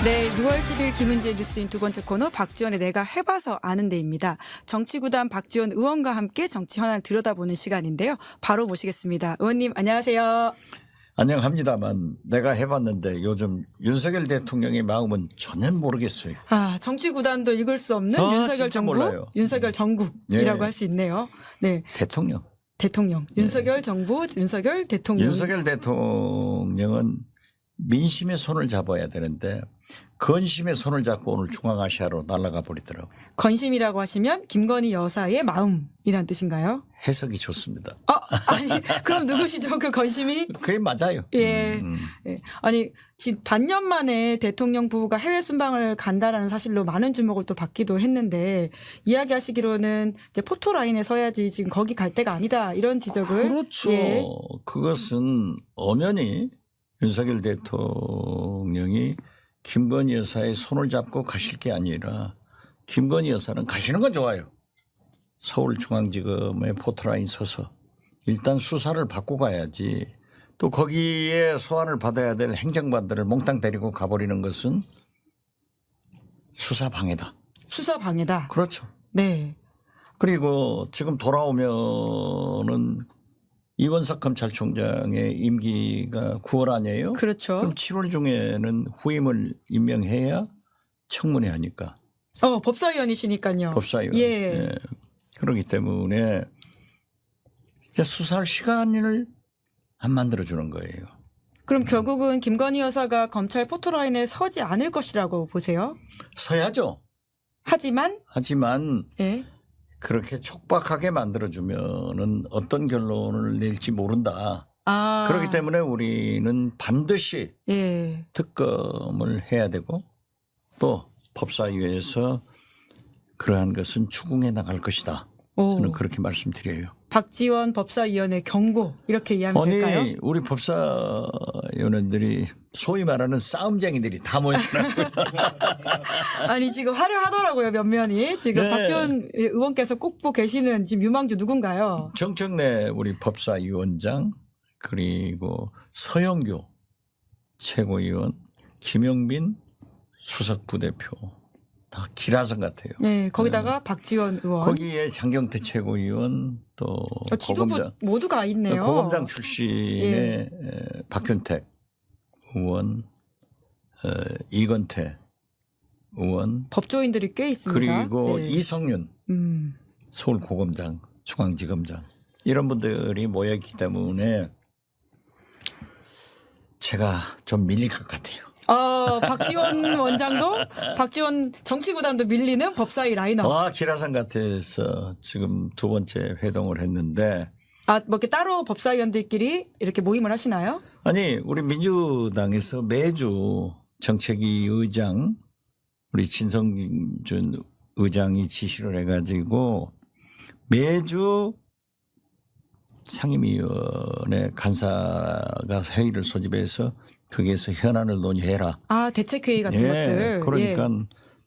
네, 6월 10일 김은지의 뉴스인 두 번째 코너 박지원의 내가 해봐서 아는 데입니다. 정치구단 박지원 의원과 함께 정치 현안 들여다보는 시간인데요. 바로 모시겠습니다. 의원님 안녕하세요. 안녕합니다만 내가 해봤는데 요즘 윤석열 대통령의 마음은 전혀 모르겠어요. 아, 정치구단도 읽을 수 없는 윤석열 진짜 정부, 몰라요. 윤석열 정국이라고 예. 할 수 있네요. 네, 대통령. 대통령, 윤석열 정부, 윤석열 대통령. 윤석열 대통령은 민심의 손을 잡아야 되는데 건심의 손을 잡고 오늘 중앙아시아로 날아가 버리더라고요. 건심이라고 하시면 김건희 여사의 마음이란 뜻인가요? 해석이 좋습니다. 아니 그럼 누구시죠? 그 건심이? 그게 맞아요. 예. 예. 아니 지금 반년 만에 대통령 부부가 해외 순방을 간다라는 사실로 많은 주목을 또 받기도 했는데 이야기하시기로는 이제 포토라인에 서야지 지금 거기 갈 때가 아니다 이런 지적을. 그렇죠. 예. 그것은 엄연히 윤석열 대통령이 김건희 여사의 손을 잡고 가실 게 아니라 김건희 여사는 가시는 건 좋아요. 서울중앙지검의 포토라인 서서 일단 수사를 받고 가야지. 또 거기에 소환을 받아야 될 행정관들을 몽땅 데리고 가버리는 것은 수사방해다. 수사방해다. 그렇죠. 네. 그리고 지금 돌아오면은 이원석 검찰총장의 임기가 9월 아니에요? 그렇죠. 그럼 7월 중에는 후임을 임명해야 청문회 하니까. 법사위원이시니까요. 법사위원. 예. 예. 그렇기 때문에 이제 수사할 시간을 안 만들어주는 거예요. 그럼 결국은 김건희 여사가 검찰 포토라인에 서지 않을 것이라고 보세요? 서야죠. 하지만 예. 그렇게 촉박하게 만들어주면은 어떤 결론을 낼지 모른다. 아. 그렇기 때문에 우리는 반드시 예. 특검을 해야 되고 또 법사위에서 그러한 것은 추궁해 나갈 것이다. 저는 그렇게 말씀드려요. 박지원 법사위원회 경고 이렇게 이해하면 될까요? 아니 우리 법사위원들이 소위 말하는 싸움쟁이들이 다 모였더라고요. 아니 지금 화려하더라고요 면면이. 지금 네. 박지원 의원께서 꼽고 계시는 지금 유망주 누군가요? 정청래 우리 법사위원장 그리고 서영교 최고위원 김영민 수석부대표 다 기라성 같아요. 네, 거기다가 박지원 의원. 거기에 장경태 최고위원 또 지도부 고검장, 모두가 있네요. 고검장 출신의 박현택 의원, 이건태 의원 법조인들이 꽤 있습니다. 그리고 네. 이성윤 서울고검장, 중앙지검장 이런 분들이 모여있기 때문에 제가 좀 밀릴 것 같아요. 박지원 원장도 박지원 정치구단도 밀리는 법사위 라인업. 기라산 같아서 지금 두 번째 회동을 했는데 뭐 이렇게 따로 법사위원들끼리 이렇게 모임을 하시나요? 아니 우리 민주당에서 매주 정책위 의장 우리 진성준 의장이 지시를 해가지고 매주 상임위원회 간사가 회의를 소집해서 거기에서 현안을 논의해라. 대책회의 같은 것들. 그러니까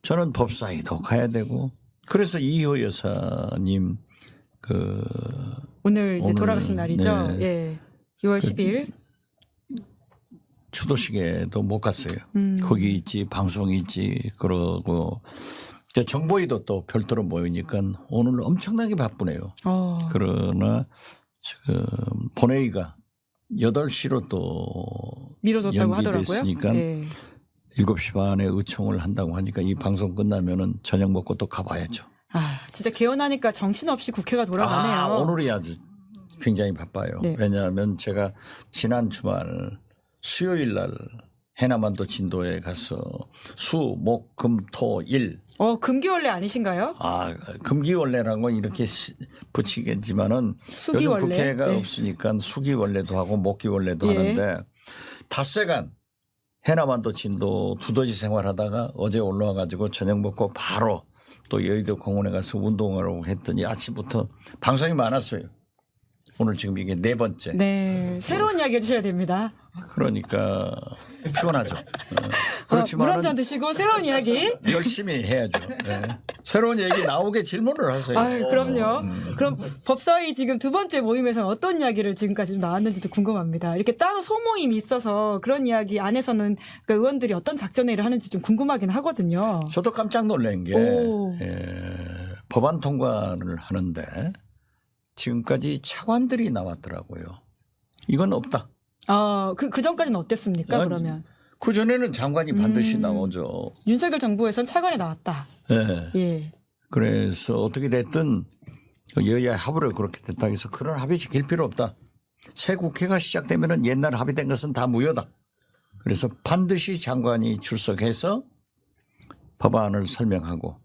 저는 법사위도 가야 되고 그래서 이호 여사님 오늘 이제 오늘, 돌아가신 날이죠. 네. 예. 6월 10일. 추도식에도 못 갔어요. 거기 있지 방송이 있지 그러고 정보위도 또 별도로 모이니까 오늘 엄청나게 바쁘네요. 그러나 지금 본회의가 8시로 또 미뤄졌다고 하더라고요. 연기됐으니까 예. 7시 반에 의총을 한다고 하니까 이 방송 끝나면은 저녁 먹고 또 가봐야죠. 진짜 개헌하니까 정신없이 국회가 돌아가네요. 오늘이 아주 굉장히 바빠요. 네. 왜냐하면 제가 지난 주말 수요일 날 해남안도 진도에 가서 수, 목, 금, 토, 일. 금기원래 아니신가요? 금기원래라고 이렇게 붙이겠지만은 요즘 수기원래. 국회가 네. 없으니까 수기원래도 하고 목기원래도 하는데 닷새간 해남안도 진도 두더지 생활하다가 어제 올라와 가지고 저녁 먹고 바로 또 여의도 공원에 가서 운동하라고 했더니 아침부터 방송이 많았어요. 오늘 지금 이게 4번째. 네. 새로운 이야기 해주셔야 됩니다. 그러니까 피곤하죠. 물 한 그렇지만 잔 드시고 새로운 이야기. 열심히 해야죠. 네. 새로운 얘기 나오게 질문을 하세요. 아유, 그럼요. 그럼 법사위 지금 두 번째 모임에서는 어떤 이야기를 지금까지 좀 나왔는지도 궁금합니다. 이렇게 따로 소모임이 있어서 그런 이야기 안에서는 그러니까 의원들이 어떤 작전회의를 하는지 좀 궁금하긴 하거든요. 저도 깜짝 놀란 게 오. 법안 통과를 하는데 지금까지 차관들이 나왔더라고요. 이건 없다. 그 전까지는 어땠습니까, 아니, 그러면? 그 전에는 장관이 반드시 나오죠. 윤석열 정부에선 차관이 나왔다. 예. 예. 그래서 어떻게 됐든 여야 합의를 그렇게 됐다 해서 그런 합의 지킬 필요 없다. 새 국회가 시작되면은 옛날 합의된 것은 다 무효다. 그래서 반드시 장관이 출석해서 법안을 설명하고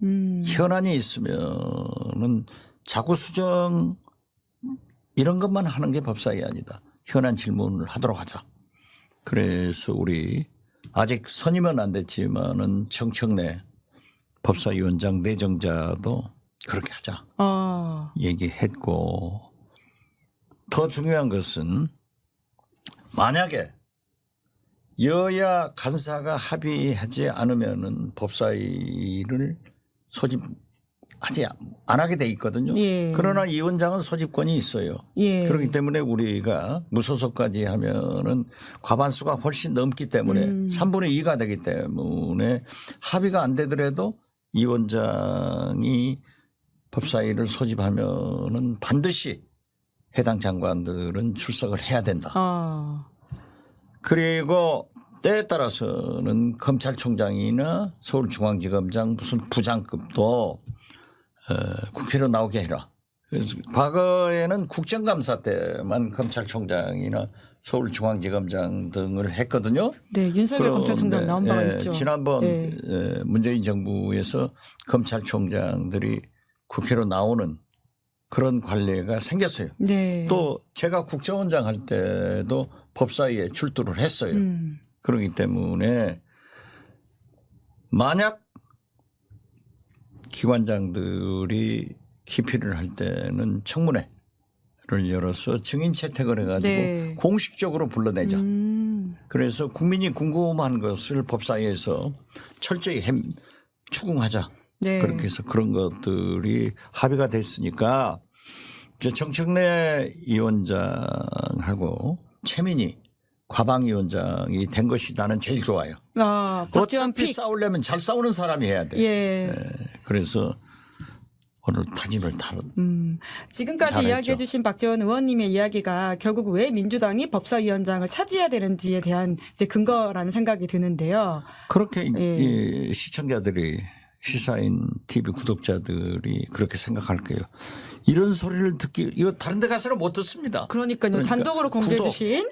현안이 있으면은 자구 수정 이런 것만 하는 게 법사위 아니다. 현안 질문을 하도록 하자. 그래서 우리 아직 선임은 안 됐지만은 정청래 법사위원장 내정자도 그렇게 하자 얘기했고, 더 중요한 것은 만약에 여야 간사가 합의하지 않으면은 법사위를 소집하지 안 하게 돼 있거든요. 예. 그러나 이 원장은 소집권이 있어요. 예. 그렇기 때문에 우리가 무소속까지 하면은 과반수가 훨씬 넘기 때문에 3분의 2가 되기 때문에 합의가 안 되더라도 이 원장이 법사위를 소집하면은 반드시 해당 장관들은 출석을 해야 된다. 그리고 때에 따라서는 검찰총장이나 서울중앙지검장 무슨 부장급도 국회로 나오게 해라. 그래서 과거에는 국정감사 때만 검찰총장이나 서울중앙지검장 등을 했거든요. 네, 윤석열 검찰총장 나온 바가 있죠. 지난번 문재인 정부에서 검찰총장들이 국회로 나오는 그런 관례가 생겼어요. 네. 또 제가 국정원장 할 때도 법사위에 출두를 했어요. 그렇기 때문에 만약 기관장들이 기피를 할 때는 청문회를 열어서 증인 채택을 해가지고 네. 공식적으로 불러내자. 그래서 국민이 궁금한 것을 법사위에서 철저히 추궁하자. 네. 그렇게 해서 그런 것들이 합의가 됐으니까 이제 정청래 위원장하고 최민희 과방위원장이 된 것이 나는 제일 좋아요. 박지원 어차피 픽. 싸우려면 잘 싸우는 사람이 해야 돼. 예. 그래서 오늘 타진을 지금까지 잘했죠. 이야기해 주신 박지원 의원님의 이야기가 결국 왜 민주당이 법사위원장을 차지해야 되는지에 대한 이제 근거라는 생각이 드는데요. 그렇게 이 시청자들이 시사인 TV 구독자들이 그렇게 생각할 거예요. 이런 소리를 이거 다른 데 가서는 못 듣습니다. 그러니까요. 단독으로 공개해 구독, 주신.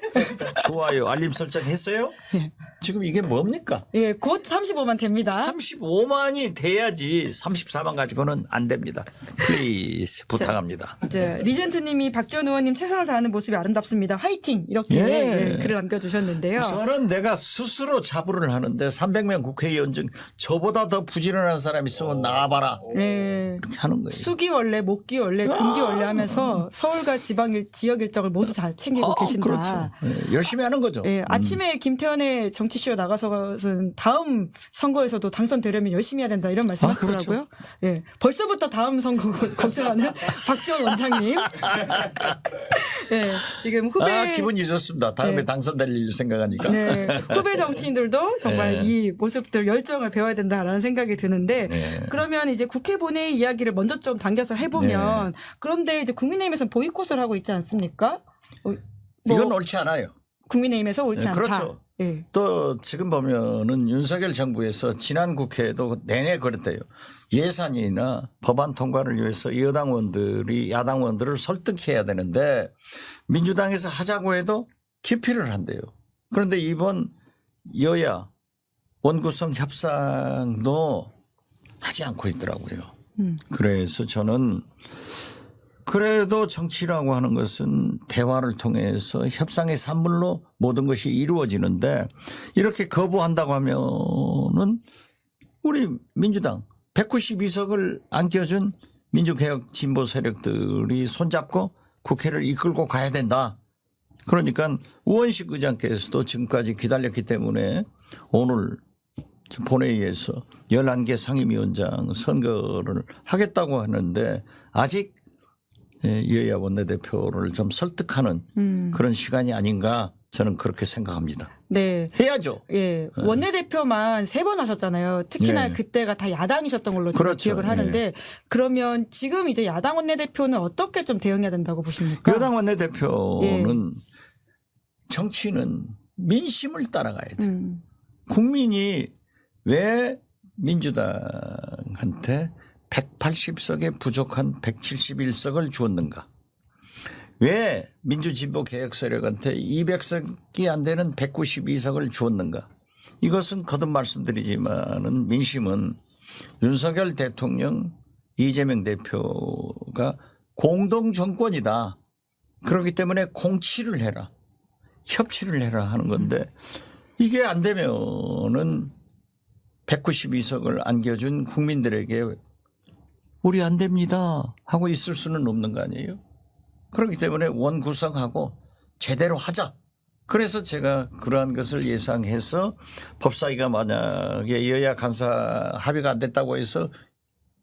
좋아요. 알림 설정 했어요? 예. 지금 이게 뭡니까? 예, 곧 35만 됩니다. 35만이 돼야지 34만 가지고는 안 됩니다. 플리즈 부탁합니다. 이제 리젠트님이 박지원 의원님 최선을 다하는 모습이 아름답습니다. 화이팅! 이렇게 글을 남겨주셨는데요. 저는 내가 스스로 자부를 하는데 300명 국회의원 중 저보다 더 부지런한 사람 있으면 나와봐라. 네. 이렇게 하는 거예요. 수기 원래, 목기 원래, 금기 원래 하면서 서울과 지역 일정을 모두 다 챙기고 계신다. 그렇죠. 네, 열심히 하는 거죠. 네, 아침에 김태현의 정치쇼에 나가서는 다음 선거에서도 당선되려면 열심히 해야 된다 이런 말씀하시더라고요. 그렇죠. 네, 벌써부터 다음 선거 걱정하는 박지원 원장님. 네, 지금 후배 기분이 좋습니다. 다음에 당선될 일 생각하니까. 네, 후배 정치인들도 정말 이 모습들 열정을 배워야 된다라는 생각이 드는데 그러면 이제 국회 본회의 이야기를 먼저 좀 당겨서 해보면 그런데 이제 국민의힘에서 보이콧을 하고 있지 않습니까? 이건 옳지 않아요. 국민의힘에서 옳지 않다. 그렇죠. 네. 또 지금 보면은 윤석열 정부에서 지난 국회에도 내내 그랬대요. 예산이나 법안 통과를 위해서 여당원들이 야당원들을 설득해야 되는데 민주당에서 하자고 해도 기피를 한대요. 그런데 이번 여야 원구성 협상도 하지 않고 있더라고요. 그래서 저는 그래도 정치라고 하는 것은 대화를 통해서 협상의 산물로 모든 것이 이루어지는데 이렇게 거부한다고 하면은 우리 민주당 192석을 안겨준 민주개혁 진보 세력들이 손잡고 국회를 이끌고 가야 된다. 그러니까 우원식 의장께서도 지금까지 기다렸기 때문에 오늘 본회의에서 11개 상임위원장 선거를 하겠다고 하는데 아직 여야 원내대표를 좀 설득하는 그런 시간이 아닌가 저는 그렇게 생각합니다. 네. 해야죠. 예. 원내대표만 3번 하셨잖아요. 특히나 예. 그때가 다 야당이셨던 걸로 제가 그렇죠. 기억을 하는데 그러면 지금 이제 야당 원내대표는 어떻게 좀 대응해야 된다고 보십니까? 여당 원내대표는 정치는 민심을 따라가야 돼요. 국민이 왜 민주당한테 180석에 부족한 171석을 주었는가? 왜 민주진보개혁 세력한테 200석이 안 되는 192석을 주었는가? 이것은 거듭 말씀드리지만은 민심은 윤석열 대통령, 이재명 대표가 공동 정권이다. 그렇기 때문에 공치를 해라, 협치를 해라 하는 건데 이게 안 되면은 192석을 안겨준 국민들에게 우리 안 됩니다 하고 있을 수는 없는 거 아니에요? 그렇기 때문에 원구성하고 제대로 하자. 그래서 제가 그러한 것을 예상해서 법사위가 만약에 여야 간사 합의가 안 됐다고 해서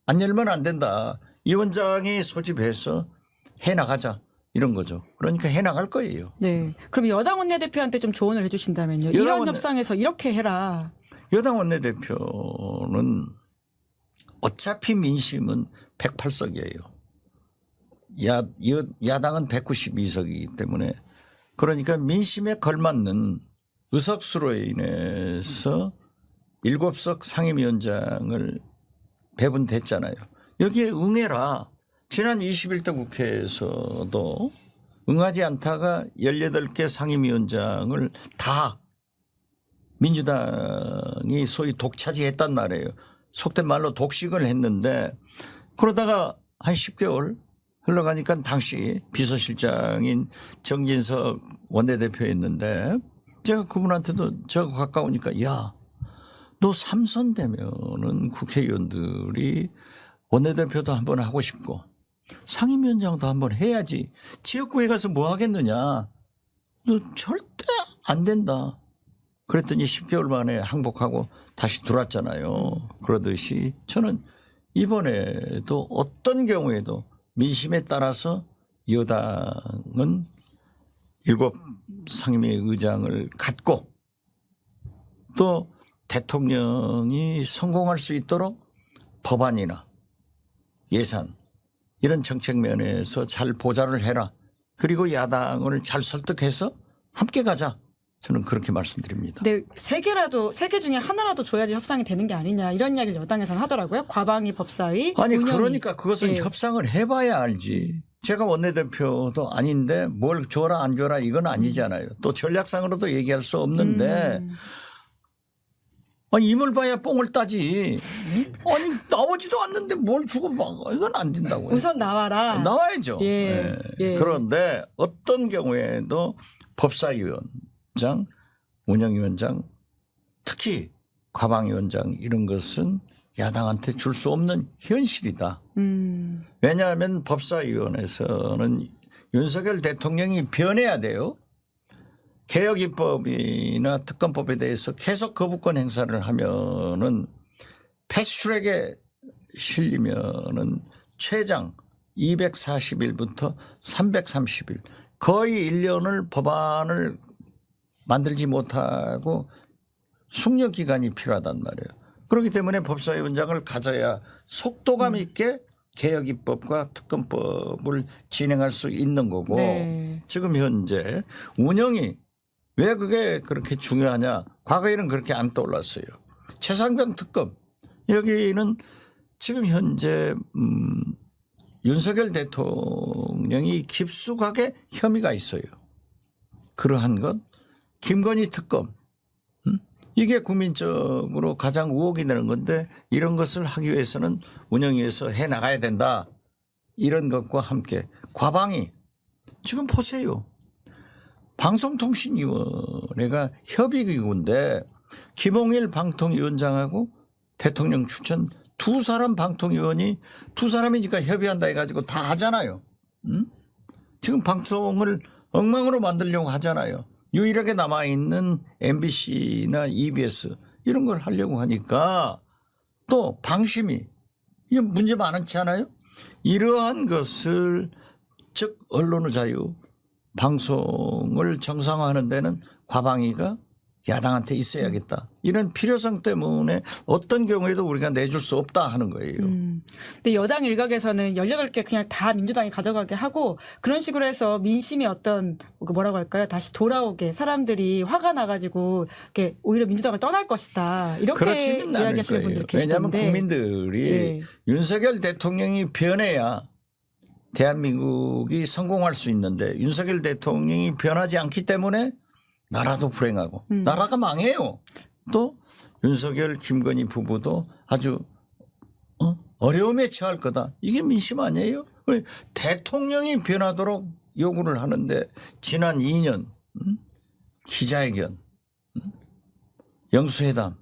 안 열면 안 된다. 이 원장이 소집해서 해나가자. 이런 거죠. 그러니까 해나갈 거예요. 네. 그럼 여당 원내대표한테 좀 조언을 해주신다면요. 이런 협상에서 이렇게 해라. 여당 원내대표는 어차피 민심은 108석이에요. 야당은 192석이기 때문에 그러니까 민심에 걸맞는 의석수로 인해서 7석 상임위원장을 배분됐잖아요. 여기에 응해라. 지난 21대 국회에서도 응하지 않다가 18개 상임위원장을 다 민주당이 소위 독차지했단 말이에요. 속된 말로 독식을 했는데 그러다가 한 10개월 흘러가니까 당시 비서실장인 정진석 원내대표였는데 제가 그분한테도 저하고 가까우니까 야, 너 3선 되면은 국회의원들이 원내대표도 한번 하고 싶고 상임위원장도 한번 해야지. 지역구에 가서 뭐 하겠느냐. 너 절대 안 된다. 그랬더니 10개월 만에 항복하고 다시 들어왔잖아요. 그러듯이 저는 이번에도 어떤 경우에도 민심에 따라서 여당은 7 상임위 의장을 갖고 또 대통령이 성공할 수 있도록 법안이나 예산 이런 정책 면에서 잘 보좌를 해라. 그리고 야당을 잘 설득해서 함께 가자. 저는 그렇게 말씀드립니다. 네, 3개 중에 하나라도 줘야지 협상이 되는 게 아니냐 이런 이야기를 여당에서는 하더라고요. 과방위 법사위. 아니 운영위. 그러니까 그것은 예. 협상을 해봐야 알지. 제가 원내대표도 아닌데 뭘 줘라 안 줘라 이건 아니잖아요. 또 전략상으로도 얘기할 수 없는데 아니 임을 봐야 뽕을 따지. 아니 나오지도 않는데 뭘 주고 막 이건 안 된다고요. 우선 나와라. 나와야죠. 예. 예. 그런데 어떤 경우에도 법사위원장, 운영위원장, 특히 과방위원장 이런 것은 야당한테 줄 수 없는 현실이다. 왜냐하면 법사위원회에서는 윤석열 대통령이 변해야 돼요. 개혁입법이나 특검법에 대해서 계속 거부권 행사를 하면은 패스트트랙에 실리면은 최장 240일부터 330일 거의 1년을 법안을 만들지 못하고 숙려 기간이 필요하단 말이에요. 그렇기 때문에 법사위원장을 가져야 속도감 있게 개혁입법과 특검법을 진행할 수 있는 거고 네. 지금 현재 운영이 왜 그게 그렇게 중요하냐. 과거에는 그렇게 안 떠올랐어요. 최상병 특검 여기는 지금 현재 윤석열 대통령이 깊숙하게 혐의가 있어요. 그러한 것 김건희 특검 이게 국민적으로 가장 의혹이 되는 건데 이런 것을 하기 위해서는 운영위에서 해나가야 된다. 이런 것과 함께 과방위 지금 보세요. 방송통신위원회가 협의기구인데 김홍일 방통위원장하고 대통령 추천 2사람 방통위원이 2사람이니까 협의한다 해가지고 다 하잖아요. 지금 방송을 엉망으로 만들려고 하잖아요. 유일하게 남아있는 MBC나 EBS 이런 걸 하려고 하니까 또 방심이 이게 문제 많지 않아요? 이러한 것을 즉 언론의 자유, 방송을 정상화하는 데는 과방위가 야당한테 있어야겠다. 이런 필요성 때문에 어떤 경우에도 우리가 내줄 수 없다 하는 거예요. 근데 여당 일각에서는 18개 그냥 다 민주당이 가져가게 하고 그런 식으로 해서 민심이 어떤 뭐라고 할까요? 다시 돌아오게 사람들이 화가 나가지고 이렇게 오히려 민주당을 떠날 것이다. 이렇게 그렇지는 않을 이야기하시는 거예요. 분들이 왜냐하면 계시던데. 국민들이 예. 윤석열 대통령이 변해야 대한민국이 성공할 수 있는데 윤석열 대통령이 변하지 않기 때문에 나라도 불행하고 나라가 망해요. 또 윤석열 김건희 부부도 아주 어려움에 처할 거다. 이게 민심 아니에요? 대통령이 변하도록 요구를 하는데 지난 2년 기자회견, 영수회담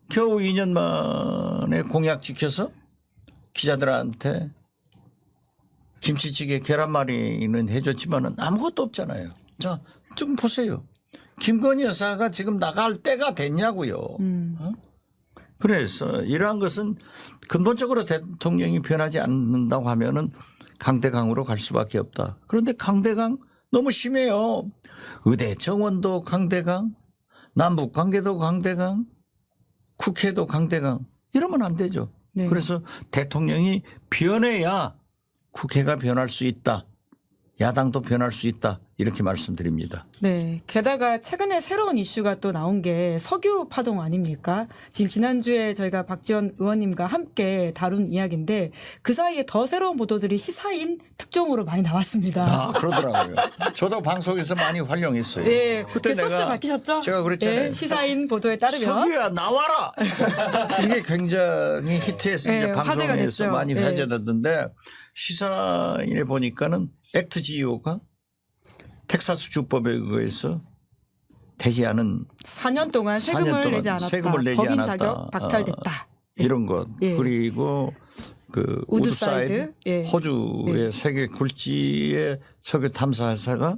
겨우 2년 만에 공약 지켜서 기자들한테 김치찌개 계란말이는 해줬지만은 아무것도 없잖아요. 자, 좀 보세요. 김건희 여사가 지금 나갈 때가 됐냐고요. 그래서 이러한 것은 근본적으로 대통령이 변하지 않는다고 하면은 강대강으로 갈 수밖에 없다. 그런데 강대강 너무 심해요. 의대 정원도 강대강, 남북 관계도 강대강, 국회도 강대강. 이러면 안 되죠. 네. 그래서 대통령이 변해야 국회가 변할 수 있다. 야당도 변할 수 있다. 이렇게 말씀드립니다. 네. 게다가 최근에 새로운 이슈가 또 나온 게 석유 파동 아닙니까? 지금 지난주에 저희가 박지원 의원님과 함께 다룬 이야기인데 그 사이에 더 새로운 보도들이 시사인 특종으로 많이 나왔습니다. 아, 그러더라고요. 저도 방송에서 많이 활용했어요. 예. 그때 소스 내가 밝히셨죠? 제가 그랬잖아요. 예, 시사인 보도에 따르면 석유야 나와라. 이게 굉장히 히트해서 이제 예, 화제가 방송에서 됐죠. 많이 예. 화제됐는데 시사인에 보니까는 액트 GEO가 텍사스 주법에 의해서 되지 않은 4년 동안 4년 세금을 동안 내지 않았다. 세금을 내지 법인 않았다. 자격 박탈됐다. 이런 것 예. 그리고 그 우드사이드, 우드사이드 예. 호주의 세계 굴지의 석유 탐사 회사가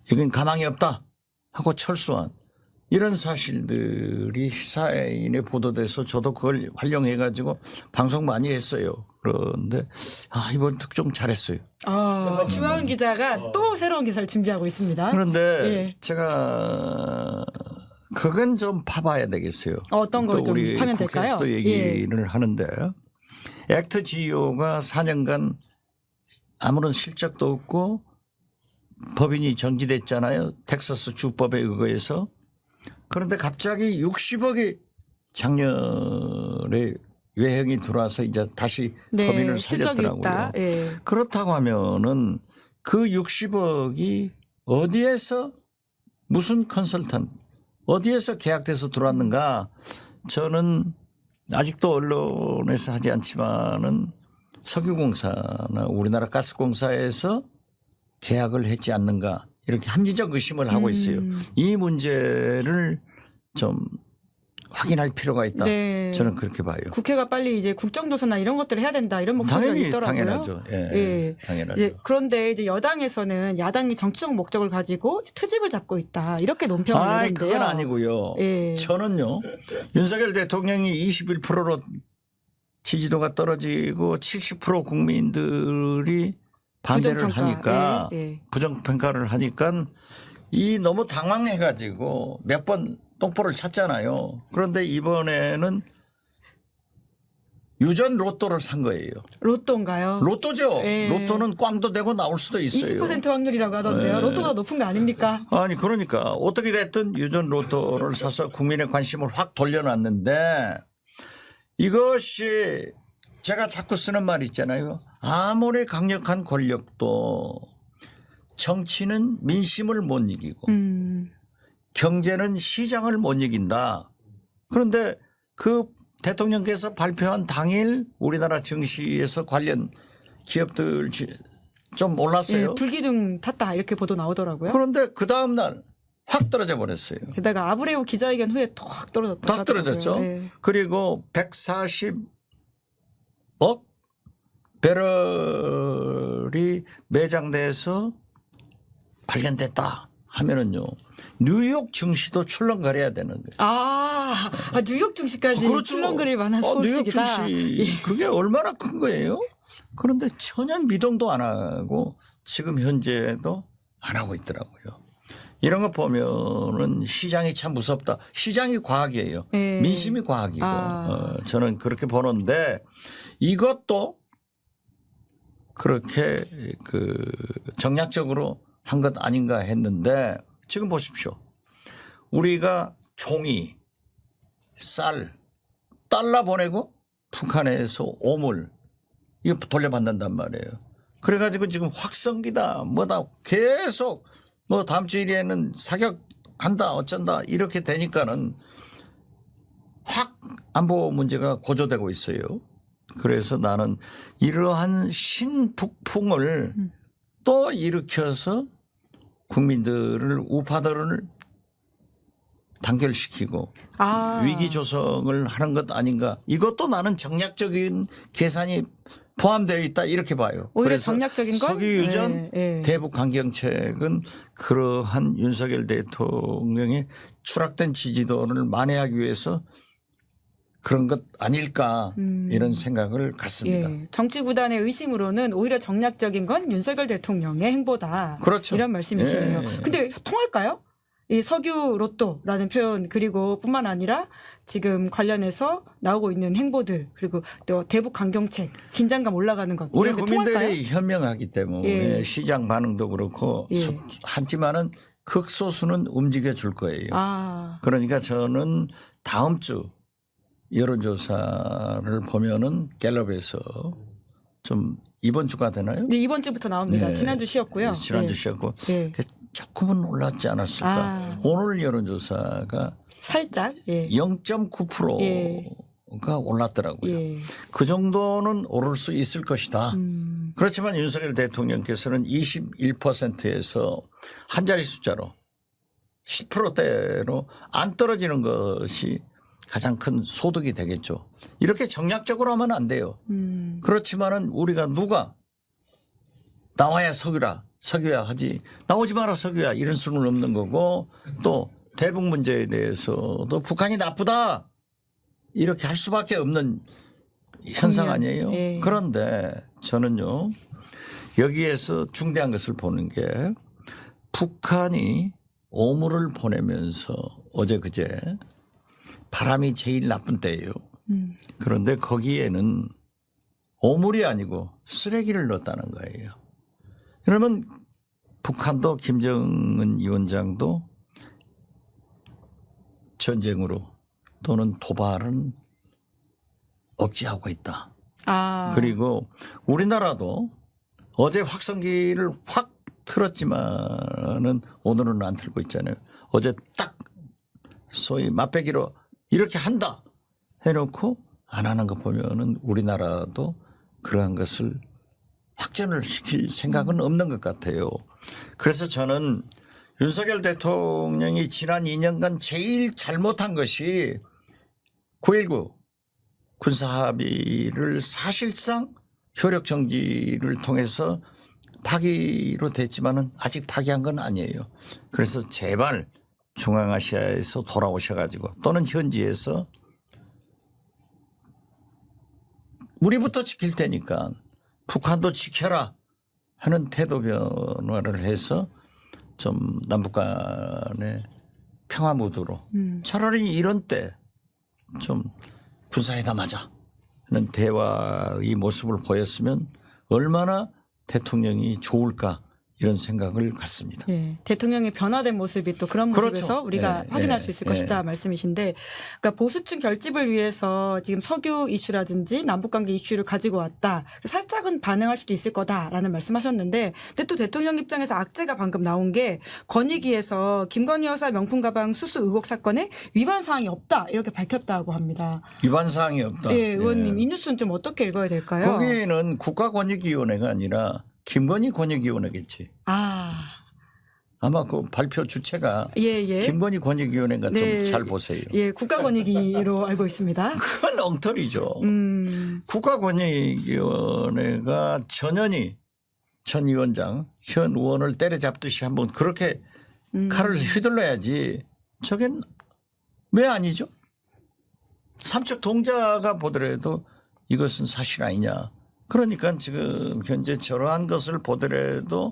이건 가망이 없다 하고 철수한 이런 사실들이 시사인에 보도돼서 저도 그걸 활용해 가지고 방송 많이 했어요. 그런데 이번 특종 잘했어요. 주한 기자가 또 새로운 기사를 준비하고 있습니다. 그런데 예. 제가 그건 좀 파봐야 되겠어요. 어떤 걸 또 좀 우리 파면 될까요? 국회에서도 얘기를 하는데 액트 GEO가 4년간 아무런 실적도 없고 법인이 정지됐잖아요. 텍사스 주법에 의거해서. 그런데 갑자기 60억이 작년에 외형이 들어와서 이제 다시 네, 법인을 실적이 살렸더라고요. 있다. 예. 그렇다고 하면은 그 60억이 어디에서 무슨 컨설턴 어디에서 계약돼서 들어왔는가 저는 아직도 언론에서 하지 않지만은 석유공사나 우리나라 가스공사에서 계약을 했지 않는가 이렇게 합리적 의심을 하고 있어요. 이 문제를 좀 확인할 필요가 있다. 네. 저는 그렇게 봐요. 국회가 빨리 이제 국정조사나 이런 것들을 해야 된다 이런 목소리가 당연히 있더라고요. 당연하죠. 예, 예. 당연하죠. 이제 그런데 이제 여당에서는 야당이 정치적 목적을 가지고 트집을 잡고 있다 이렇게 논평을 내는데요. 그건 아니고요. 예. 저는요. 윤석열 대통령이 21%로 지지도가 떨어지고 70% 국민들이 반대를 부정평가. 하니까 예, 예. 부정평가를 하니까 이 너무 당황해가지고 몇 번 똥볼을 찼잖아요. 그런데 이번에는 유전 로또를 산 거예요. 로또인가요? 로또죠. 예. 로또는 꽝도 되고 나올 수도 있어요. 20% 확률이라고 하던데요. 예. 로또보다 높은 거 아닙니까? 아니 그러니까 어떻게 됐든 유전 로또를 사서 국민의 관심을 확 돌려놨는데 이것이 제가 자꾸 쓰는 말 있잖아요. 아무리 강력한 권력도 정치는 민심을 못 이기고 경제는 시장을 못 이긴다. 그런데 그 대통령께서 발표한 당일 우리나라 증시에서 관련 기업들 좀 올랐어요. 예, 불기둥 탔다 이렇게 보도 나오더라고요. 그런데 그 다음 날 확 떨어져 버렸어요. 게다가 아브레우 기자회견 후에 톡 떨어졌다. 딱 떨어졌죠. 예. 그리고 140억 배럴이 매장돼서 발견됐다 하면은요. 뉴욕 증시도 출렁거려야 되는 거예요. 뉴욕 증시까지 그렇죠. 출렁거릴 만한 뉴욕 소식이다. 증시 그게 얼마나 큰 거예요? 그런데 전혀 미동도 안 하고 지금 현재도 안 하고 있더라고요. 이런 거 보면은 시장이 참 무섭다. 시장이 과학이에요. 예. 민심이 과학이고 저는 그렇게 보는데 이것도 그렇게 정략적으로 한 것 아닌가 했는데 지금 보십시오. 우리가 종이, 쌀, 달러 보내고 북한에서 오물 이거 돌려받는단 말이에요. 그래가지고 지금 확성기다 뭐다 계속 뭐 다음 주 일에는 사격한다 어쩐다 이렇게 되니까는 확 안보 문제가 고조되고 있어요. 그래서 나는 이러한 신북풍을 또 일으켜서 국민들을 우파들을 단결시키고 위기 조성을 하는 것 아닌가. 이것도 나는 정략적인 계산이 포함되어 있다 이렇게 봐요. 오히려 그래서 정략적인 건 석유유전 대북 강경책은 그러한 윤석열 대통령의 추락된 지지도를 만회하기 위해서 그런 것 아닐까 이런 생각을 갖습니다. 예. 정치 구단의 의심으로는 오히려 정략적인 건 윤석열 대통령의 행보다. 그렇죠. 이런 말씀이시네요. 예. 근데 통할까요? 이 석유 로또라는 표현 그리고 뿐만 아니라 지금 관련해서 나오고 있는 행보들 그리고 또 대북 강경책 긴장감 올라가는 것 우리 이런 게 국민들이 통할까요? 현명하기 때문에 예. 시장 반응도 그렇고 예. 하지만은 극소수는 움직여 줄 거예요. 그러니까 저는 다음 주 여론조사를 보면은 갤럽에서 좀 이번 주가 되나요? 네, 이번 주부터 나옵니다. 네. 지난주 쉬었고요. 지난주 예. 쉬었고 예. 조금은 올랐지 않았을까. 오늘 여론조사가 살짝 0.9%가 예. 올랐더라고요. 예. 그 정도는 오를 수 있을 것이다. 그렇지만 윤석열 대통령께서는 21%에서 한 자리 숫자로 10%대로 안 떨어지는 것이 가장 큰 소득이 되겠죠. 이렇게 정략적으로 하면 안 돼요. 그렇지만은 우리가 누가 나와야 석유야 하지 나오지 마라 석유야 이런 수는 없는 거고 또 대북 문제에 대해서도 북한이 나쁘다 이렇게 할 수밖에 없는 현상 아니에요. 예. 그런데 저는요 여기에서 중대한 것을 보는 게 북한이 오물을 보내면서 어제 그제 바람이 제일 나쁜 때예요. 그런데 거기에는 오물이 아니고 쓰레기를 넣었다는 거예요. 그러면 북한도 김정은 위원장도 전쟁으로 또는 도발은 억제하고 있다. 그리고 우리나라도 어제 확성기를 확 틀었지만은 오늘은 안 틀고 있잖아요. 어제 딱 소위 맛배기로 이렇게 한다 해놓고 안 하는 거 보면은 우리나라도 그러한 것을 확전을 시킬 생각은 없는 것 같아요. 그래서 저는 윤석열 대통령이 지난 2년간 제일 잘못한 것이 9.19 군사합의를 사실상 효력 정지를 통해서 파기로 됐지만은 아직 파기한 건 아니에요. 그래서 제발 중앙아시아에서 돌아오셔가지고 또는 현지에서 우리부터 지킬 테니까 북한도 지켜라 하는 태도 변화를 해서 좀 남북 간의 평화 무드로 차라리 이런 때 좀 군사회담 하자 하는 대화의 모습을 보였으면 얼마나 대통령이 좋을까 이런 생각을 갖습니다. 예, 대통령의 변화된 모습이 또 그런 모습에서 그렇죠. 우리가 예, 확인할 예, 수 있을 것이다 말씀이신데 그러니까 보수층 결집을 위해서 지금 석유 이슈라든지 남북관계 이슈를 가지고 왔다. 살짝은 반응할 수도 있을 거다라는 말씀하셨는데 근데 또 대통령 입장에서 악재가 방금 나온 게 권익위에서 김건희 여사 명품 가방 수수 의혹 사건에 위반 사항이 없다 이렇게 밝혔다고 합니다. 위반 사항이 없다. 예, 의원님 이 뉴스는 좀 어떻게 읽어야 될까요? 거기는 국가권익위원회가 아니라 김건희 권익위원회겠지. 아마 그 발표 주체가 김건희 권익위원회가 좀 잘 보세요. 예, 국가권익위로 알고 있습니다. 그건 엉터리죠. 국가권익위원회가 전현희 전 위원장 현 의원을 때려잡듯이 한번 그렇게 칼을 휘둘러야지. 저겐 왜 아니죠? 삼척 동자가 보더라도 이것은 사실 아니냐. 그러니까 지금 현재 저러한 것을 보더라도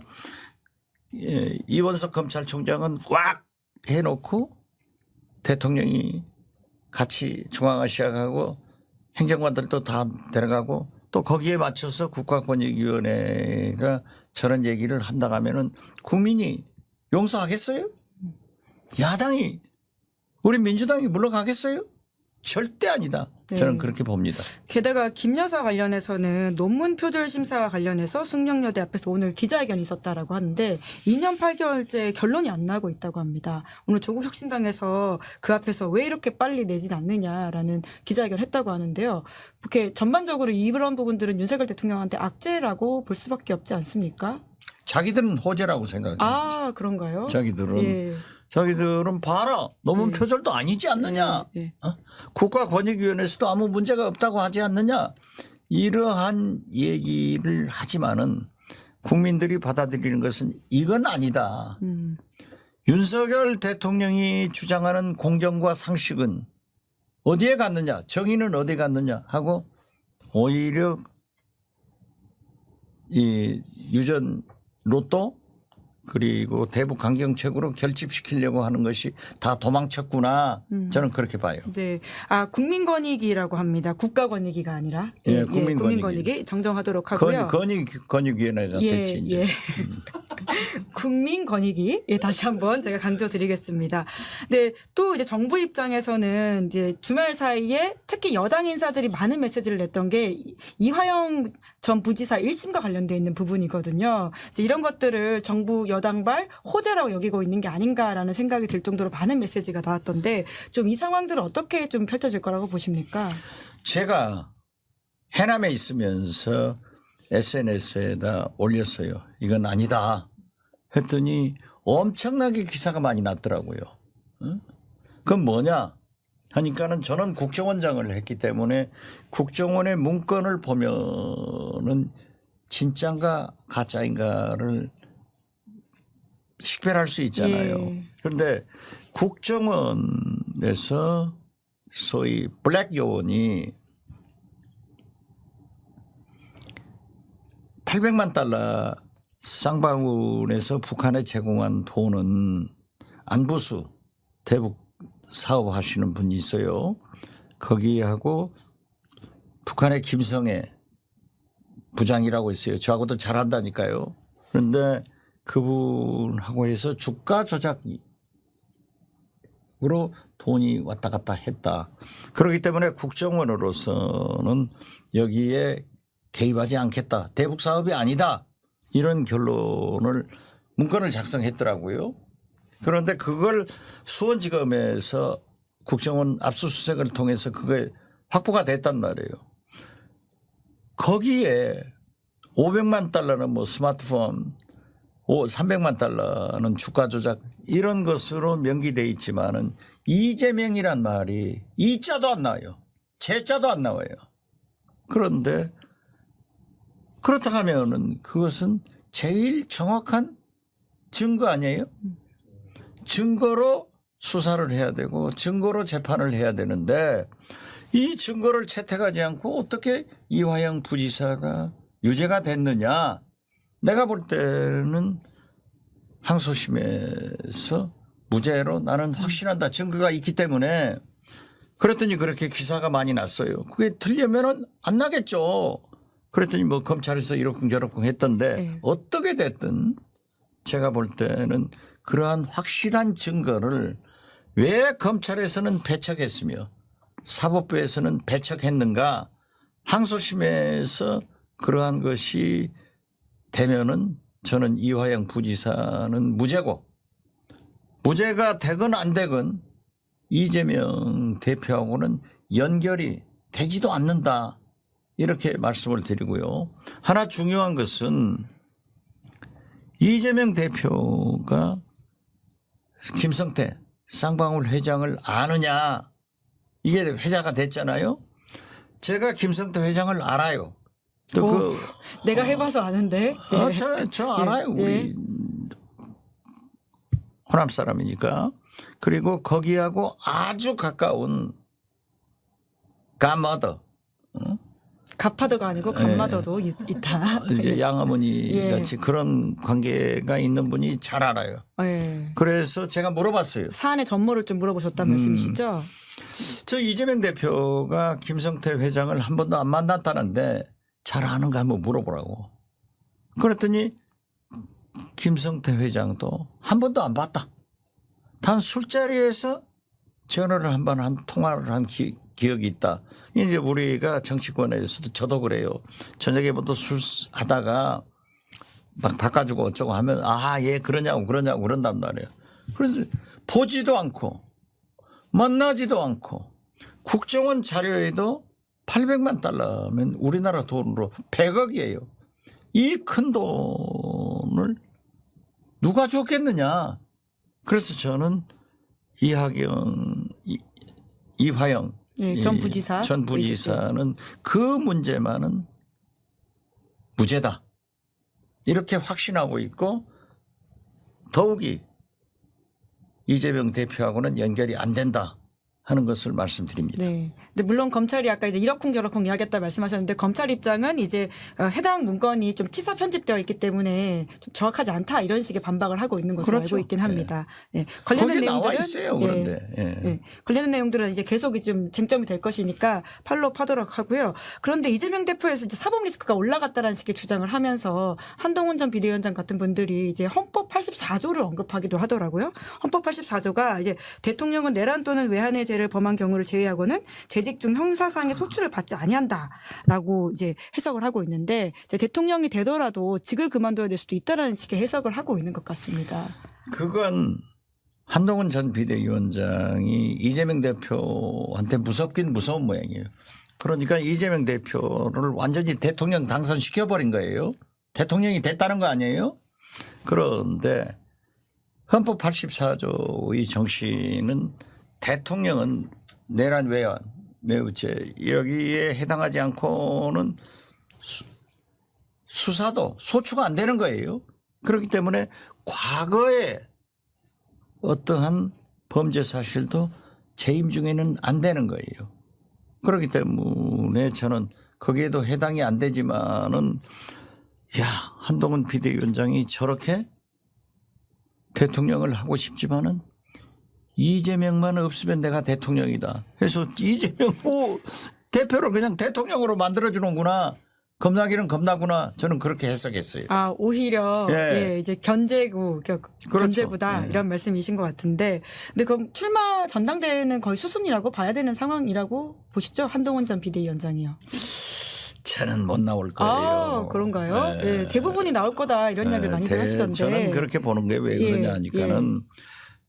이원석 검찰총장은 꽉 해놓고 대통령이 같이 중앙아시아하고 행정관들도 다 데려가고 또 거기에 맞춰서 국가권익위원회가 저런 얘기를 한다고 하면은 국민이 용서하겠어요? 야당이 우리 민주당이 물러가겠어요? 절대 아니다. 저는 네. 그렇게 봅니다. 게다가 김 여사 관련해서는 논문 표절 심사와 관련해서 숙명여대 앞에서 오늘 기자회견이 있었다라고 하는데 2년 8개월째 결론이 안 나고 있다고 합니다. 오늘 조국 혁신당에서 그 앞에서 왜 이렇게 빨리 내진 않느냐라는 기자회견을 했다고 하는데요. 이렇게 전반적으로 이런 부분들은 윤석열 대통령한테 악재라고 볼 수밖에 없지 않습니까? 자기들은 호재라고 생각해요. 아, 그런가요? 자기들은 예. 자기들은 봐라. 논문 네. 표절도 아니지 않느냐. 예. 국가권익위원회에서도 아무 문제가 없다고 하지 않느냐. 이러한 얘기를 하지만은 국민들이 받아들이는 것은 이건 아니다. 윤석열 대통령이 주장하는 공정과 상식은 어디에 갔느냐. 정의는 어디에 갔느냐 하고 오히려 이 유전 로또 그리고 대북 강경책으로 결집시키려고 하는 것이 다 도망쳤구나. 저는 그렇게 봐요. 네. 아, 국민권익위라고 합니다. 국가권익위가 아니라. 예, 국민권익위. 국민권익위 정정하도록 하고요. 권익위원회가 됐지 이제. 예. 국민권익위. 예, 다시 한번 제가 강조드리겠습니다. 네, 또 이제 정부 입장에서는 이제 주말 사이에 특히 여당 인사들이 많은 메시지를 냈던 게 이화영 전 부지사 1심과 관련돼 있는 부분이거든요. 이제 이런 것들을 정부 여당발 호재라고 여기고 있는 게 아닌가라는 생각이 들 정도로 많은 메시지가 나왔던데 좀 이 상황들은 어떻게 좀 펼쳐질 거라고 보십니까? 제가 해남에 있으면서 SNS에다 올렸어요. 이건 아니다. 했더니 엄청나게 기사가 많이 났더라고요. 응? 그건 뭐냐 하니까는 저는 국정원장을 했기 때문에 국정원의 문건을 보면은 진짜인가 가짜인가를 식별할 수 있잖아요. 예. 그런데 국정원에서 소위 블랙 요원이 800만 달러 쌍방울에서 북한에 제공한 돈은 안보수 대북 사업하시는 분이 있어요. 거기하고 북한의 김성애 부장이라고 있어요. 저하고도 잘한다니까요. 그런데 그분하고 해서 주가 조작으로 돈이 왔다 갔다 했다. 그렇기 때문에 국정원으로서는 여기에 개입하지 않겠다. 대북 사업이 아니다. 이런 결론을 문건을 작성했더라고요. 그런데 그걸 수원지검에서 국정원 압수수색을 통해서 그게 확보가 됐단 말이에요. 거기에 500만 달러는 뭐 스마트폰, 300만 달러는 주가 조작 이런 것으로 명기돼 있지만은 이재명이란 말이 이자도 안 나와요. 제자도 안 나와요. 그런데 그렇다 하면은 그것은 제일 정확한 증거 아니에요? 증거로 수사를 해야 되고 증거로 재판을 해야 되는데 이 증거를 채택하지 않고 어떻게 이화영 부지사가 유죄가 됐느냐. 내가 볼 때는 항소심에서 무죄로 나는 확신한다. 증거가 있기 때문에. 그랬더니 그렇게 기사가 많이 났어요. 그게 틀리면은 안 나겠죠. 그랬더니 뭐 검찰에서 이러쿵저러쿵 했던데 네. 어떻게 됐든 제가 볼 때는 그러한 확실한 증거를 왜 검찰에서는 배척했으며 사법부에서는 배척했는가. 항소심에서 그러한 것이 되면은 저는 이화영 부지사는 무죄고 무죄가 되건 안 되건 이재명 대표하고는 연결이 되지도 않는다. 이렇게 말씀을 드리고요. 하나 중요한 것은 이재명 대표가 김성태 쌍방울 회장을 아느냐. 이게 회자가 됐잖아요. 제가 김성태 회장을 알아요. 또 내가 해봐서 아는데. 저 알아요. 예. 우리 호남 사람이니까. 그리고 거기하고 아주 가까운 godmother. 가파더가 아니고 간마더도 있다. 이제 양어머니 예. 같이 그런 관계가 있는 분이 잘 알아요. 예. 그래서 제가 물어봤어요. 사안의 전모를 좀 물어보셨다는 말씀이시죠? 저 이재명 대표가 김성태 회장을 한 번도 안 만났다는데 잘 아는가 한번 물어보라고. 그랬더니 김성태 회장도 한 번도 안 봤다. 단 술자리에서 전화를 한 번 통화를 한 기억이 있다. 이제 우리가 정치권에서도 저도 그래요. 저녁에부터 술 하다가 막 바꿔주고 어쩌고 하면 예 그러냐고 그런단 말이에요. 그래서 보지도 않고 만나지도 않고 국정원 자료에도 800만 달러면 우리나라 돈으로 100억이에요. 이 큰 돈을 누가 줬겠느냐. 그래서 저는 이화영 예, 전 부지사. 전 부지사는 그 문제만은 무죄다. 이렇게 확신하고 있고 더욱이 이재명 대표하고는 연결이 안 된다 하는 것을 말씀드립니다. 네. 근데 물론 검찰이 아까 이제 이러쿵저러쿵 이야기했다 말씀하셨는데 검찰 입장은 이제 해당 문건이 좀 치사 편집되어 있기 때문에 좀 정확하지 않다 이런 식의 반박을 하고 있는 것으로 그렇죠. 알고 있긴 합니다. 네. 관련된 거기 나와 내용들은 있어요. 그런데 네. 관련된 내용들은 이제 계속 좀 쟁점이 될 것이니까 팔로우하도록 하고요. 그런데 이재명 대표에서 이제 사법 리스크가 올라갔다라는 식의 주장을 하면서 한동훈 전 비대위원장 같은 분들이 이제 헌법 84조를 언급하기도 하더라고요. 헌법 84조가 이제 대통령은 내란 또는 외환의 죄를 범한 경우를 제외하고는 재직 중 형사상의 소출을 받지 아니한다라고 이제 해석을 하고 있는데 이제 대통령이 되더라도 직을 그만둬야 될 수도 있다라는 식의 해석을 하고 있는 것 같습니다. 그건 한동훈 전 비대위원장이 이재명 대표한테 무섭긴 무서운 모양이에요. 그러니까 이재명 대표를 완전히 대통령 당선시켜버린 거예요. 대통령이 됐다는 거 아니에요? 그런데 헌법 84조의 정신은 대통령은 내란 외환 매우죄 여기에 해당하지 않고는 수사도 소추가 안 되는 거예요. 그렇기 때문에 과거에 어떠한 범죄 사실도 재임 중에는 안 되는 거예요. 그렇기 때문에 저는 거기에도 해당이 안 되지만은 한동훈 비대위원장이 저렇게 대통령을 하고 싶지만은 이재명만 없으면 내가 대통령이다. 그래서 이재명 대표를 그냥 대통령으로 만들어주는구나. 겁나기는 겁나구나. 저는 그렇게 해석했어요. 오히려 이제 견제구다 네. 이런 말씀이신 것 같은데, 근데 그럼 출마 전당대회는 거의 수순이라고 봐야 되는 상황이라고 보시죠? 한동훈 전 비대위원장이요. 저는 못 나올 거예요. 그런가요? 네. 대부분이 나올 거다 이런 이야기를 많이들 하시던데. 저는 그렇게 보는 게 왜 그러냐 하니까는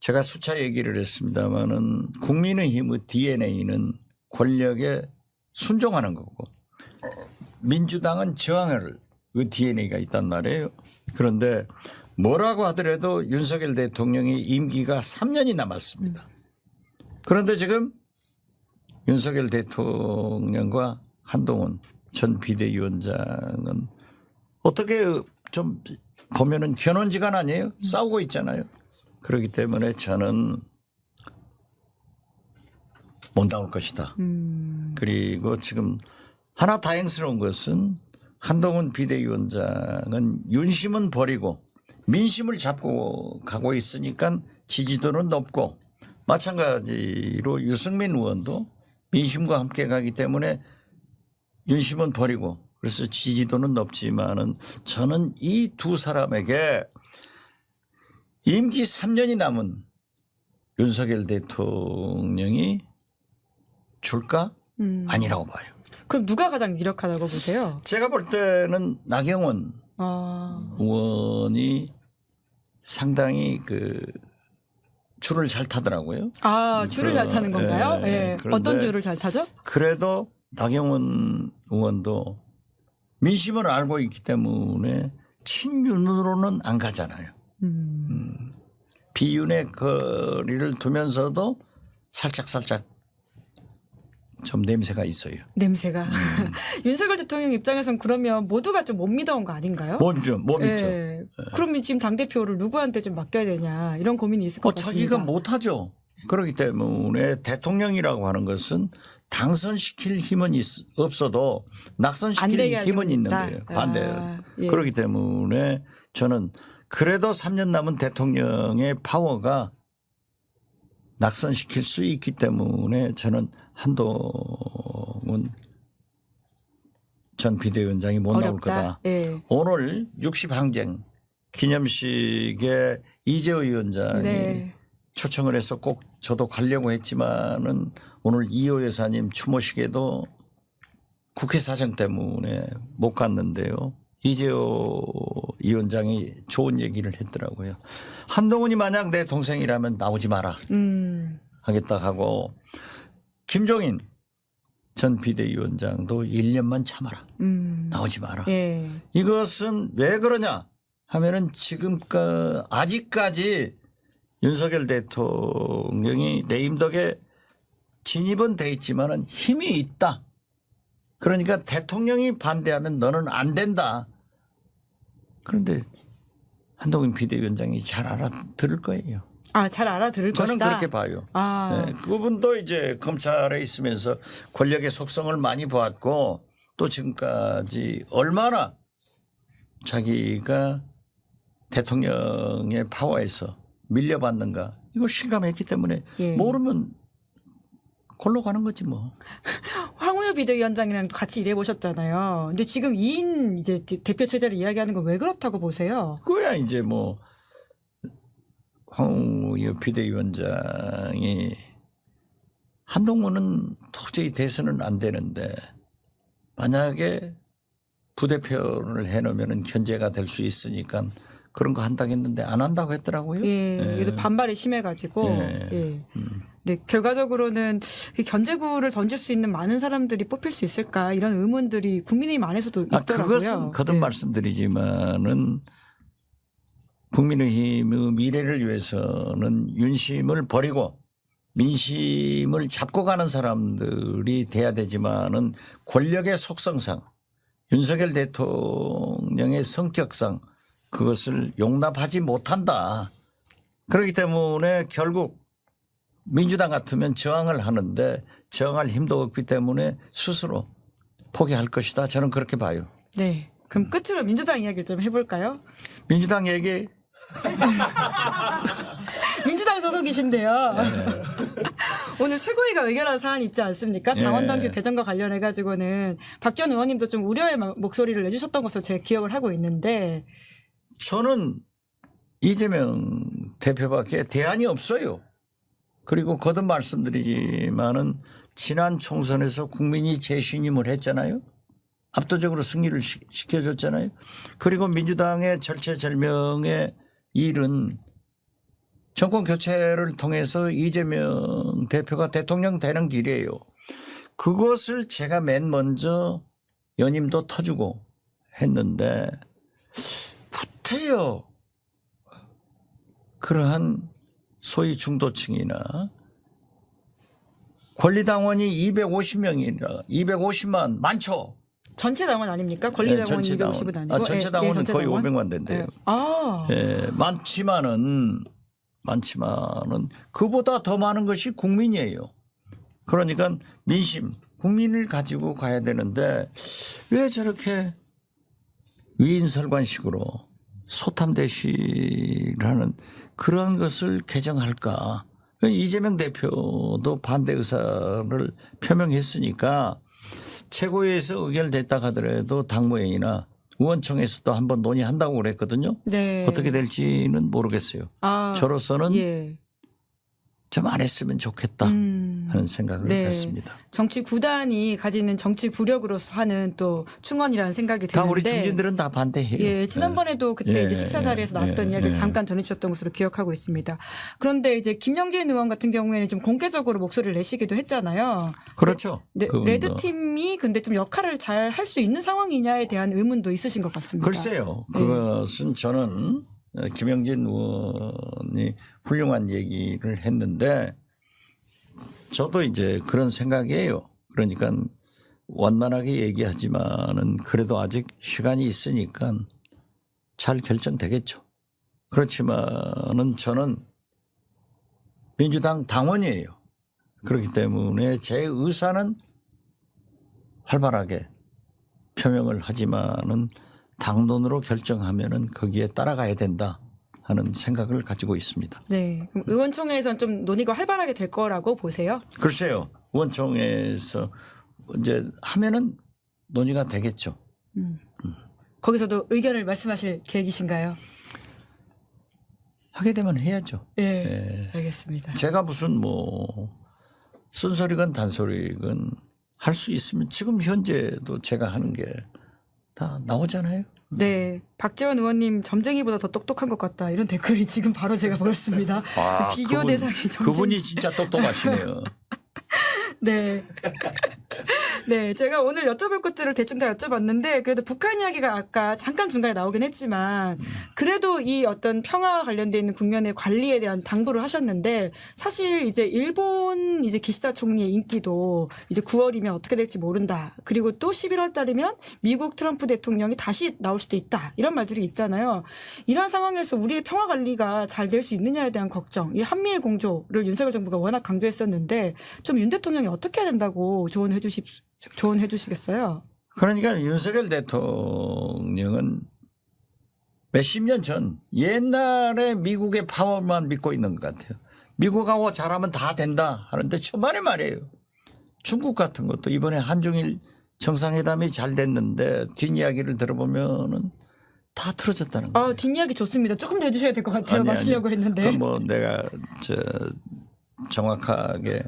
제가 수차 얘기를 했습니다마는 국민의힘의 DNA는 권력에 순종하는 거고 민주당은 저항을 그 DNA가 있단 말이에요. 그런데 뭐라고 하더라도 윤석열 대통령이 임기가 3년이 남았습니다. 그런데 지금 윤석열 대통령과 한동훈 전 비대위원장은 어떻게 좀 보면은 견원지간 아니에요? 싸우고 있잖아요. 그렇기 때문에 저는 못 나올 것이다. 그리고 지금 하나 다행스러운 것은 한동훈 비대위원장은 윤심은 버리고 민심을 잡고 가고 있으니까 지지도는 높고 마찬가지로 유승민 의원도 민심과 함께 가기 때문에 윤심은 버리고 그래서 지지도는 높지만은 저는 이 두 사람에게 임기 3년이 남은 윤석열 대통령이 줄까? 아니라고 봐요. 그럼 누가 가장 유력하다고 보세요? 제가 볼 때는 나경원 의원이 상당히 줄을 잘 타더라고요. 줄을 잘 타는 건가요? 네. 어떤 줄을 잘 타죠? 그래도 나경원 의원도 민심을 알고 있기 때문에 친윤으로는 안 가잖아요. 비윤의 거리를 두면서도 살짝 좀 냄새가 있어요. 냄새가. 윤석열 대통령 입장에선 그러면 모두가 좀 못 믿어온 거 아닌가요? 못 믿죠. 예. 그러면 지금 당대표를 누구한테 좀 맡겨야 되냐 이런 고민이 있을 것 같습니다. 자기가 못하죠. 그렇기 때문에 대통령이라고 하는 것은 당선시킬 힘은 없어도 낙선시킬 힘은 있는 거예요. 반대. 예. 그렇기 때문에 저는 그래도 3년 남은 대통령의 파워가 낙선시킬 수 있기 때문에 저는 한동훈 전 비대위원장이 못 나올 거다. 예. 오늘 60항쟁 기념식에 이재호 위원장이 네. 초청을 해서 꼭 저도 가려고 했지만은 오늘 이호 여사님 추모식에도 국회 사정 때문에 못 갔는데요. 이재호 위원장이 좋은 얘기를 했더라고요. 한동훈이 만약 내 동생이라면 나오지 마라 하겠다 하고 김종인 전 비대위원장도 1년만 참아라. 나오지 마라. 예. 이것은 왜 그러냐 하면은 지금까지 아직까지 윤석열 대통령이 레임덕에 진입은 돼 있지만은 힘이 있다. 그러니까 대통령이 반대하면 너는 안 된다. 그런데 한동훈 비대위원장이 잘 알아들을 거예요. 아, 잘 알아들을 저는 것이다. 그렇게 봐요. 아. 네, 그분도 이제 검찰에 있으면서 권력의 속성을 많이 보았고 또 지금까지 얼마나 자기가 대통령의 파워에서 밀려받는가 이거 실감했기 때문에 예. 모르면 골로 가는 거지 뭐. 황우여 비대위원장이랑 같이 일해 보셨잖아요. 근데 지금 2인 이제 대표 체제를 이야기하는 건 왜 그렇다고 보세요? 그거야 이제 뭐 황우여 비대위원장이 한동훈은 도저히 대선은 안 되는데 만약에 부대표를 해놓으면 견제가 될 수 있으니까 그런 거 한다고 했는데 안 한다고 했더라고요. 예. 그래도 반발이 심해가지고. 예. 예. 네, 결과적으로는 이 견제구를 던질 수 있는 많은 사람들이 뽑힐 수 있을까 이런 의문들이 국민의힘 안에서도 있더라고요. 그것은 거듭 네. 말씀드리지만은 국민의힘의 미래를 위해서는 윤심을 버리고 민심을 잡고 가는 사람들이 돼야 되지만은 권력의 속성상 윤석열 대통령의 성격상 그것을 용납하지 못한다. 그렇기 때문에 결국 민주당 같으면 저항을 하는데 저항할 힘도 없기 때문에 스스로 포기할 것이다. 저는 그렇게 봐요. 네. 그럼 끝으로 민주당 이야기를 좀 해볼까요? 민주당 얘기 민주당 소속이신데요. 네. 오늘 최고위가 의결한 사안이 있지 않습니까? 당원당규 개정과 관련해 가지고는 박 전 의원님도 좀 우려의 목소리를 내주셨던 것으로 제가 기억을 하고 있는데 저는 이재명 대표밖에 대안이 없어요. 그리고 거듭 말씀드리지만은 지난 총선에서 국민이 재신임을 했잖아요. 압도적으로 승리를 시켜줬잖아요. 그리고 민주당의 절체절명의 일은 정권 교체를 통해서 이재명 대표가 대통령 되는 길이에요. 그것을 제가 맨 먼저 연임도 터주고 했는데 후퇴요. 그러한 소위 중도층이나 권리당원이 250명이라 250만 많죠. 전체 당원 아닙니까? 권리당원 전체 250은 아니고. 전체 당원은 전체 거의 당원? 500만 된대요. 네. 아. 많지만은 그보다 더 많은 것이 국민이에요. 그러니까 민심, 국민을 가지고 가야 되는데 왜 저렇게 위인설관식으로 소탐대실하는 그런 것을 개정할까? 이재명 대표도 반대 의사를 표명했으니까 최고위에서 의결됐다 하더라도 당무회의나 의원총회에서도 한번 논의한다고 그랬거든요. 네. 어떻게 될지는 모르겠어요. 저로서는 예. 좀 안 했으면 좋겠다 하는 생각을 네. 했습니다. 정치 구단이 가지는 정치 구력으로서 하는 또 충원이라는 생각이 다 드는데. 우리 중진들은 다 반대해요. 예, 지난번에도 그때 예, 이제 식사 자리에서 나왔던 이야기를 잠깐 전해주셨던 것으로 기억하고 있습니다. 그런데 이제 김영진 의원 같은 경우에는 좀 공개적으로 목소리를 내시기도 했잖아요. 그렇죠. 네, 그분도. 레드팀이 근데 좀 역할을 잘 할 수 있는 상황이냐에 대한 의문도 있으신 것 같습니다. 글쎄요. 그것은 저는 김영진 의원이 훌륭한 얘기를 했는데 저도 이제 그런 생각이에요. 그러니까 원만하게 얘기하지만은 그래도 아직 시간이 있으니까 잘 결정되겠죠. 그렇지만은 저는 민주당 당원이에요. 그렇기 때문에 제 의사는 활발하게 표명을 하지만은 당론으로 결정하면은 거기에 따라가야 된다 하는 생각을 가지고 있습니다. 네. 그럼 의원총회에서는 좀 논의가 활발하게 될 거라고 보세요? 글쎄요. 의원총회에서 이제 하면은 논의가 되겠죠. 거기서도 의견을 말씀하실 계획이신가요? 하게 되면 해야죠. 네. 알겠습니다. 제가 무슨 뭐 쓴소리건 단소리건 할 수 있으면 지금 현재도 제가 하는 게 다 나오잖아요. 네. 박지원 의원님 점쟁이보다 더 똑똑한 것 같다. 이런 댓글이 지금 바로 제가 보였습니다. 비교 대상이 점쟁이. 그분이 진짜 똑똑하시네요. 네. 네. 제가 오늘 여쭤볼 것들을 대충 다 여쭤봤는데 그래도 북한 이야기가 아까 잠깐 중간에 나오긴 했지만 그래도 이 어떤 평화와 관련돼 있는 국면의 관리에 대한 당부를 하셨는데 사실 이제 일본 이제 기시다 총리의 인기도 이제 9월이면 어떻게 될지 모른다. 그리고 또 11월 달이면 미국 트럼프 대통령이 다시 나올 수도 있다. 이런 말들이 있잖아요. 이런 상황에서 우리의 평화 관리가 잘 될 수 있느냐에 대한 걱정. 이 한미일 공조를 윤석열 정부가 워낙 강조했었는데 좀 윤 대통령이 어떻게 해야 된다고 조언해 주시겠어요? 그러니까 윤석열 대통령은 몇십 년 전 옛날에 미국의 파워만 믿고 있는 것 같아요. 미국하고 잘하면 다 된다 하는데 천만의 말이에요. 중국 같은 것도 이번에 한중일 정상회담이 잘 됐는데 뒷이야기를 들어보면은 다 틀어졌다는 거예요. 뒷이야기 좋습니다. 조금 더 해주셔야 될 것 같아요. 맞추려고 했는데. 그럼 뭐 내가 정확하게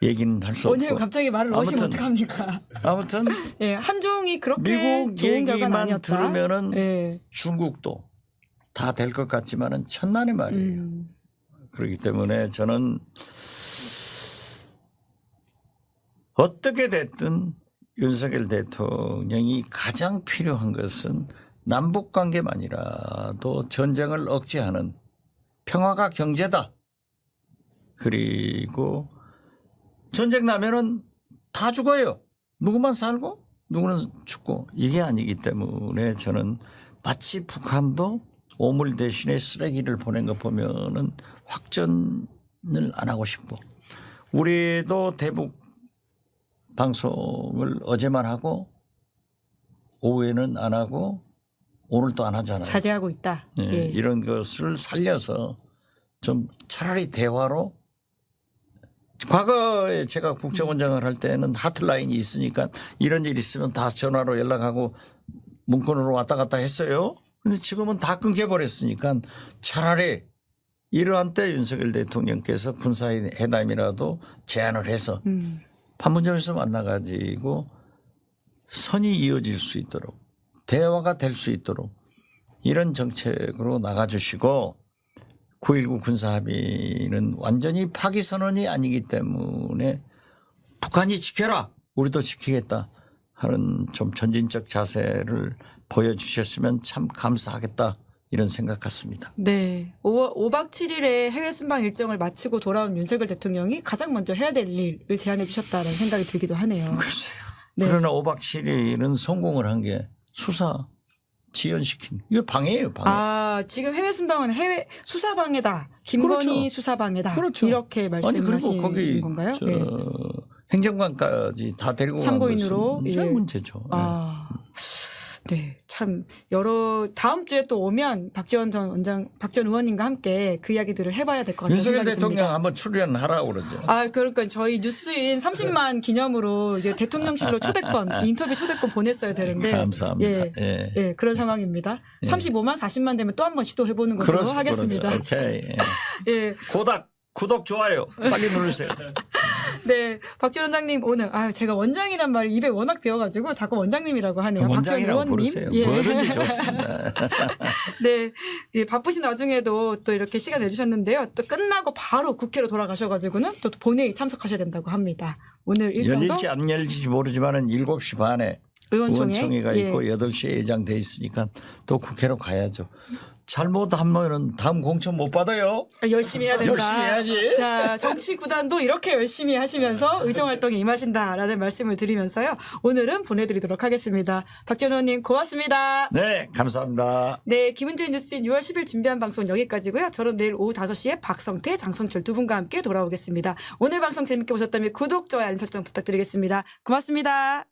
얘기는 할 수 없고. 오늘 갑자기 말을 넣으시면 어떡합니까? 아무튼 예, 한중이 그렇게 미국 좋은 결과는 얘기만 아니었다. 들으면은 예. 중국도 다 될 것 같지만은 천만의 말이에요. 그렇기 때문에 저는 어떻게 됐든 윤석열 대통령이 가장 필요한 것은 남북 관계만이라도 전쟁을 억제하는 평화가 경제다. 그리고 전쟁 나면은 다 죽어요. 누구만 살고 누구는 죽고 이게 아니기 때문에 저는 마치 북한도 오물 대신에 쓰레기를 보낸 거 보면은 확전을 안 하고 싶고 우리도 대북 방송을 어제만 하고 오후에는 안 하고 오늘도 안 하잖아요. 자제하고 있다. 네, 예. 이런 것을 살려서 좀 차라리 대화로 과거에 제가 국정원장을 할 때는 하트라인이 있으니까 이런 일 있으면 다 전화로 연락하고 문건으로 왔다 갔다 했어요. 근데 지금은 다 끊겨버렸으니까 차라리 이러한 때 윤석열 대통령께서 군사회담이라도 제안을 해서 판문점에서 만나가지고 선이 이어질 수 있도록 대화가 될 수 있도록 이런 정책으로 나가주시고 9.19 군사합의는 완전히 파기 선언이 아니기 때문에 북한이 지켜라 우리도 지키겠다 하는 좀 전진적 자세를 보여주셨으면 참 감사하겠다 이런 생각 같습니다. 네. 5박 7일의 해외 순방 일정을 마치고 돌아온 윤석열 대통령이 가장 먼저 해야 될 일을 제안해 주셨다는 생각이 들기도 하네요. 글쎄요. 네. 그러나 5박 7일은 성공을 한 게 수사 지연시킨 이거 방해예요. 방해. 지금 해외 순방은 해외 수사방해다. 김건희 그렇죠. 수사방해다. 그렇죠. 이렇게 말씀하시는 거기 건가요? 행정관까지 다 데리고 참고인으로 간 것은 문제죠. 네, 참 다음 주에 또 오면 박지원 의원님과 함께 그 이야기들을 해봐야 될 것 같아요. 윤석열 대통령 한번 출연하라고 그러죠. 그러니까 저희 뉴스인 30만 기념으로 이제 대통령실로 초대권, 인터뷰 초대권 보냈어야 되는데. 감사합니다. 예, 그런 상황입니다. 35만, 40만 되면 또 한번 시도해보는 것으로 그렇죠, 하겠습니다. 그렇죠. 오케이. 예. 구독, 좋아요. 빨리 누르세요. 네, 박지원 원장님 오늘 제가 원장이란 말이 입에 워낙 배워가지고 자꾸 원장님이라고 하네요. 원장이라고 부르세요. 예. 뭐든지 좋습니다. 네, 예, 바쁘신 와중에도 또 이렇게 시간 내주셨는데요. 또 끝나고 바로 국회로 돌아가셔가지고는 또 본회의 참석하셔야 된다고 합니다. 오늘 일정도 열릴지 안 열릴지 모르지만은 7시 반에 의원총회가 있고 8시에 예정돼 있으니까 또 국회로 가야죠. 잘못하면은 다음 공천 못 받아요. 열심히 해야 된다. 열심히 해야지. 자, 정치 구단도 이렇게 열심히 하시면서 의정 활동에 임하신다라는 말씀을 드리면서요. 오늘은 보내드리도록 하겠습니다. 박전 의원님 고맙습니다. 네, 감사합니다. 네, 김은지의 뉴스인 6월 10일 준비한 방송 여기까지고요. 저는 내일 오후 5시에 박성태, 장성철 두 분과 함께 돌아오겠습니다. 오늘 방송 재밌게 보셨다면 구독, 좋아요, 알림 설정 부탁드리겠습니다. 고맙습니다.